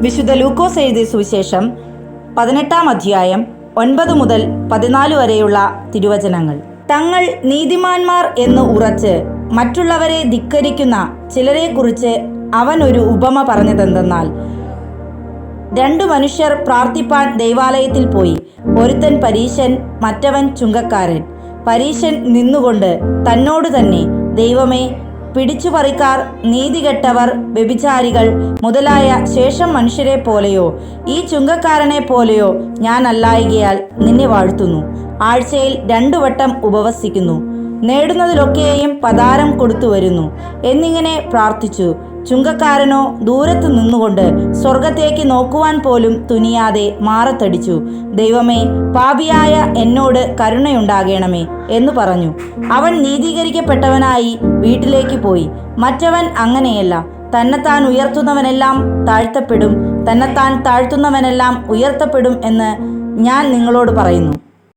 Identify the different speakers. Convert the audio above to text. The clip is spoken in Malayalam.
Speaker 1: വിശുദ്ധ ലൂക്കോസ് എഴുതിയ സുവിശേഷം 18-ാം അധ്യായം 9 മുതൽ 14 വരെയുള്ള തിരുവചനങ്ങൾ. തങ്ങൾ നീതിമാന്മാർ എന്ന് ഉറച്ച് മറ്റുള്ളവരെ ധിക്കരിക്കുന്ന ചിലരെക്കുറിച്ച് അവൻ ഒരു ഉപമ പറഞ്ഞതെന്തെന്നാൽ, 2 മനുഷ്യർ പ്രാർത്ഥിപ്പാൻ ദൈവാലയത്തിൽ പോയി. ഒരുത്തൻ പരീശൻ, മറ്റവൻ ചുങ്കക്കാരൻ. പരീശൻ നിന്നുകൊണ്ട് തന്നോട് തന്നെ, ദൈവമേ, പിടിച്ചുപറിക്കാർ, നീതികെട്ടവർ, വ്യഭിചാരികൾ മുതലായ ശേഷം മനുഷ്യരെ പോലെയോ ഈ ചുങ്കക്കാരനെ പോലെയോ ഞാൻ അല്ലായികയാൽ നിന്നെ വാഴ്ത്തുന്നു. ആഴ്ചയിൽ 2 വട്ടം ഉപവസിക്കുന്നു, നേടുന്നതിലൊക്കെയും പതാരം കൊടുത്തു വരുന്നു എന്നിങ്ങനെ പ്രാർത്ഥിച്ചു. ചുങ്കക്കാരനോ ദൂരത്ത് നിന്നുകൊണ്ട് സ്വർഗത്തേക്ക് നോക്കുവാൻ പോലും തുനിയാതെ മാറത്തടിച്ചു, ദൈവമേ, പാപിയായ എന്നോട് കരുണയുണ്ടാകണമേ എന്ന് പറഞ്ഞു. അവൻ നീതീകരിക്കപ്പെട്ടവനായി വീട്ടിലേക്ക് പോയി. മറ്റവൻ അങ്ങനെയല്ല. തന്നെത്താൻ ഉയർത്തുന്നവനെല്ലാം താഴ്ത്തപ്പെടും, തന്നെത്താൻ താഴ്ത്തുന്നവനെല്ലാം ഉയർത്തപ്പെടും എന്ന് ഞാൻ നിങ്ങളോട് പറയുന്നു.